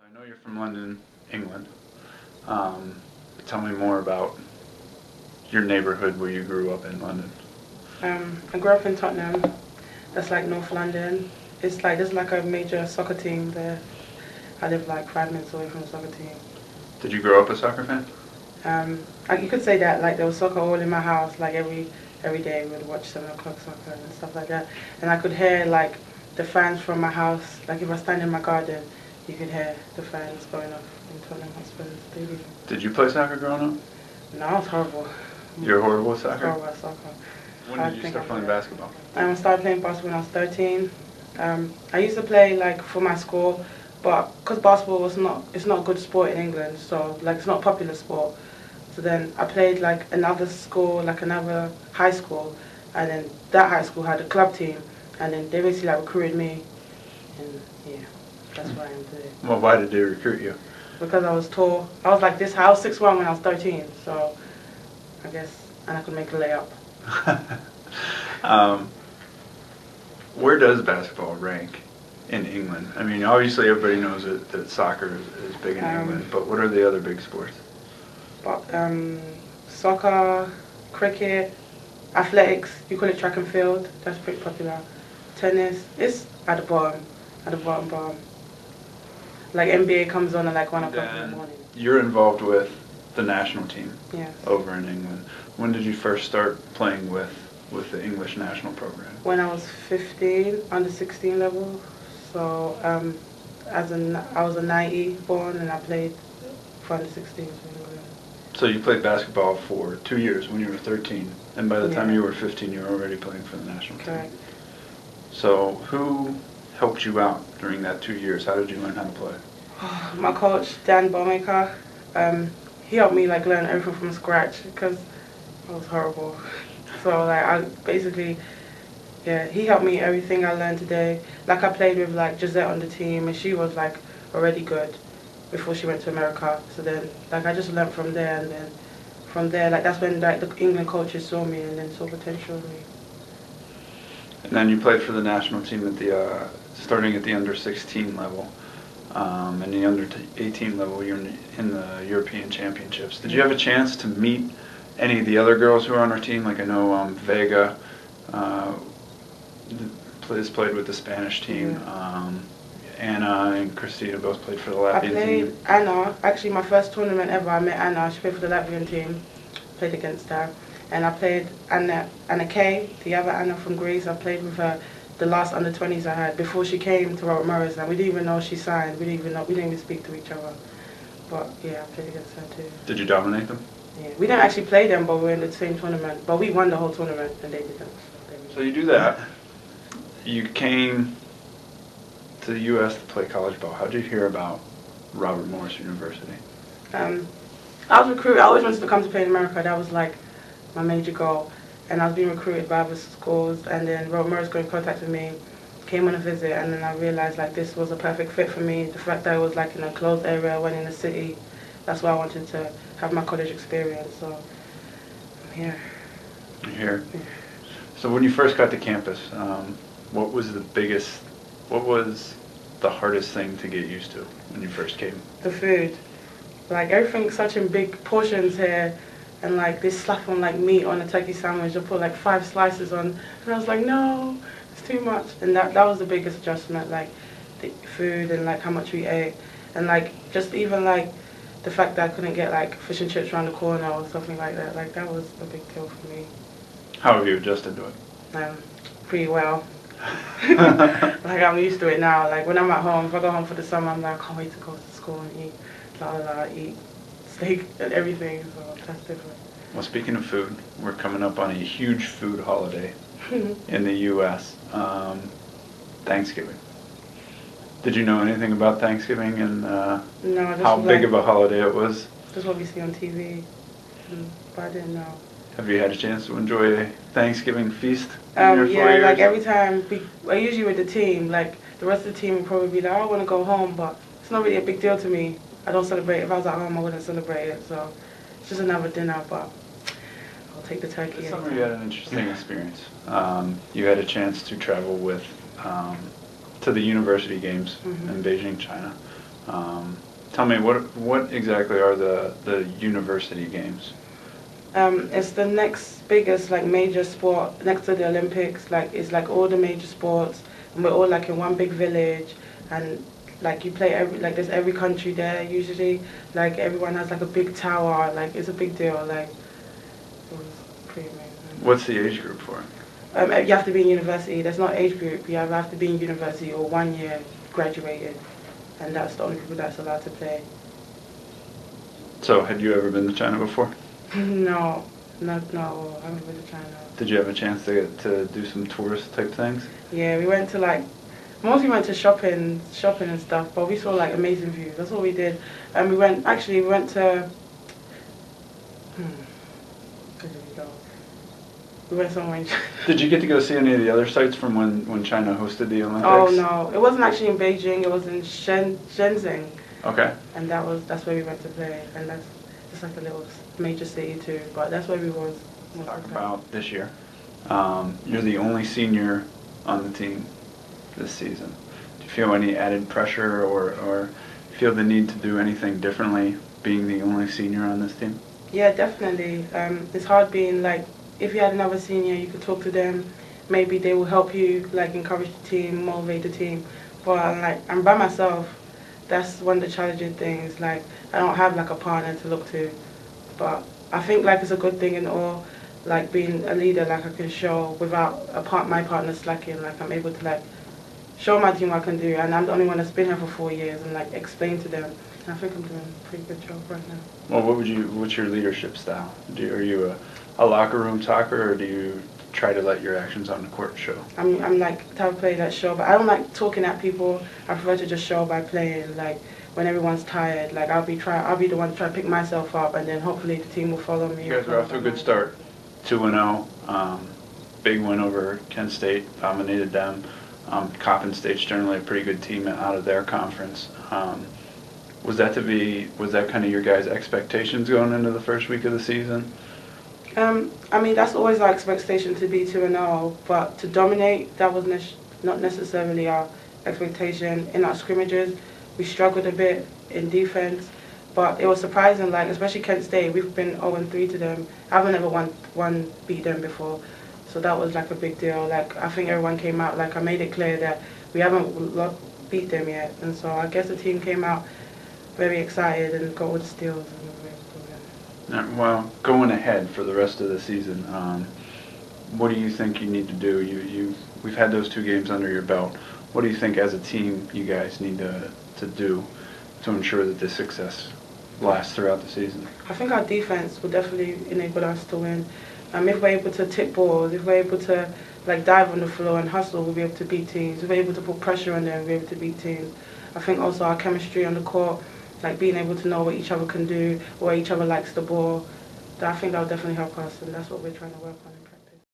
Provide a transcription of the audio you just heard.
I know you're from London, England. Um, Tell me more about your neighborhood where you grew up in London. I grew up in Tottenham. That's like North London. It's like there's like a major soccer team there. I live like 5 minutes away from the soccer team. Did you grow up a soccer fan? You could say that like there was soccer all in my house. Like every day we would watch 7 o'clock soccer and stuff like that. And I could hear like the fans from my house. Like if I stand in my garden, you could hear the fans going off in Tottenham Hotspur Stadium. Did you play soccer growing up? No, I was horrible. You're horrible at soccer? Horrible at soccer. When did you start playing basketball? I started playing basketball when I was 13. I used to play like for my school, but because basketball it's not a good sport in England, so like it's not a popular sport. So then I played like another school, like another high school, and then that high school had a club team, and then they basically like recruited me, and yeah, that's why I'm today. Well, why did they recruit you? Because I was tall. I was like this. I was 6'1" when I was 13, so I guess, and I could make a layup. Where does basketball rank in England? I mean, obviously everybody knows that soccer is big in England, but what are the other big sports? But, soccer, cricket, athletics, you call it track and field, that's pretty popular. Tennis, it's at the bottom. Like NBA comes on at like 1 o'clock in the morning. You're involved with the national team Yes. over in England. When did you first start playing with the English national program? When I was 15, under 16 level. So I was a 90 born and I played for under 16. So you played basketball for 2 years when you were 13, and by the time you were 15, you were already playing for the national team. Correct. So who helped you out during that 2 years? How did you learn how to play? My coach, Dan Bowmaker, he helped me like learn everything from scratch because I was horrible. So like I basically, he helped me everything I learned today. Like I played with like Gisette on the team and she was like already good before she went to America. So then like I just learned from there, and then from there like that's when like the England coaches saw me and then saw potential in me. And then you played for the national team at the starting at the under 16 level, and the under 18 level. You're in the European Championships. Did you have a chance to meet any of the other girls who are on our team? Like I know Vega played with the Spanish team. Anna and Christina both played for the Latvian team. I played Anna. Actually, my first tournament ever, I met Anna. She played for the Latvian team. Played against her. And I played Anna Kay, the other Anna from Greece. I played with her the last under-20s I had before she came to Robert Morris. And we didn't even know she signed. We didn't even speak to each other. But yeah, I played against her too. Did you dominate them? Yeah, we didn't actually play them, but we were in the same tournament. But we won the whole tournament, and they didn't. So you do that. You came to the U.S. to play college ball. How did you hear about Robert Morris University? I was recruited. I always wanted to come to play in America. That was like my major goal. And I was being recruited by other schools, and then Robert Morris got in contact with me, came on a visit, and then I realized like this was a perfect fit for me. The fact that it was like in a closed area, I went in the city. That's why I wanted to have my college experience. So I'm here. You're here. Yeah. So when you first got to campus, what was the hardest thing to get used to when you first came? The food. Like everything's such in big portions here, and like they slap on like meat on a turkey sandwich. They put like 5 slices on, and I was like, no, it's too much. And that was the biggest adjustment, like the food and like how much we ate, and like just even like the fact that I couldn't get like fish and chips around the corner or something like that. Like that was a big deal for me. How have you adjusted to it? Pretty well. Like I'm used to it now. Like when I'm at home, if I go home for the summer, I'm like, I can't wait to go to school and eat steak and everything. So that's different. Well, speaking of food, we're coming up on a huge food holiday in the U.S. Thanksgiving. Did you know anything about Thanksgiving and No, how big of a holiday it was? Just what we see on TV, but I didn't know. Have you had a chance to enjoy a Thanksgiving feast in your 4 years? Like every time, usually with the team, like the rest of the team would probably be like, I want to go home, but it's not really a big deal to me. I don't celebrate. If I was at home, I wouldn't celebrate it, so it's just another dinner, but I'll take the turkey. This summer you had an interesting experience. You had a chance to travel with to the university games in Beijing, China. Tell me, what exactly are the university games? It's the next biggest like major sport next to the Olympics. Like it's like all the major sports, and we're all like in one big village, and like you play there's every country there usually. Like everyone has like a big tower. Like it's a big deal. Like it was pretty amazing. What's the age group for it? You have to be in university. There's not age group. You have to be in university or 1 year graduated, and that's the only people that's allowed to play. So, had you ever been to China before? No, no, I haven't been to China. Did you have a chance to do some tourist type things? Yeah, we went to like, mostly went to shopping and stuff, but we saw like amazing views. That's what we did. And we went to, where did we go? We went somewhere in China. Did you get to go see any of the other sites from when China hosted the Olympics? Oh no, it wasn't actually in Beijing, it was in Shenzhen. Okay. And that's where we went to play, and that's just like a little major city too, but that's where we was. Talk about this year. You're the only senior on the team this season. Do you feel any added pressure or feel the need to do anything differently being the only senior on this team? Yeah, definitely. It's hard being like, if you had another senior, you could talk to them. Maybe they will help you, like encourage the team, motivate the team. But I'm by myself. That's one of the challenging things. Like I don't have like a partner to look to. But I think like it's a good thing in all. Like being a leader, like I can show without my partner slacking. Like I'm able to like show my team what I can do, and I'm the only one that's been here for 4 years, and like explain to them. And I think I'm doing a pretty good job right now. Well, what's your leadership style? Are you a locker room talker, or do you try to let your actions on the court show? I'm like the type of player that show, but I don't like talking at people. I prefer to just show by playing. Like when everyone's tired, like I'll be the one to try to pick myself up, and then hopefully the team will follow me. You guys are off to a good start. 2-0, big win over Kent State, dominated them. Coppin State's generally a pretty good team out of their conference. Was that kind of your guys' expectations going into the first week of the season? I mean, that's always our expectation to be 2-0, but to dominate, that was not necessarily our expectation. In our scrimmages, we struggled a bit in defense, but it was surprising, like, especially Kent State, we've been 0-3 to them. I haven't ever beat them before, so that was like a big deal. Like, I think everyone came out, like, I made it clear that we haven't beat them yet, and so I guess the team came out very excited and got all the steals. Well, going ahead for the rest of the season, what do you think you need to do? We've had those 2 games under your belt. What do you think as a team you guys need to do to ensure that this success lasts throughout the season? I think our defense will definitely enable us to win. If we're able to tip balls, if we're able to like dive on the floor and hustle, we'll be able to beat teams. If we're able to put pressure on them, we'll be able to beat teams. I think also our chemistry on the court, like being able to know what each other can do, where each other likes the ball, I think that will definitely help us, and that's what we're trying to work on.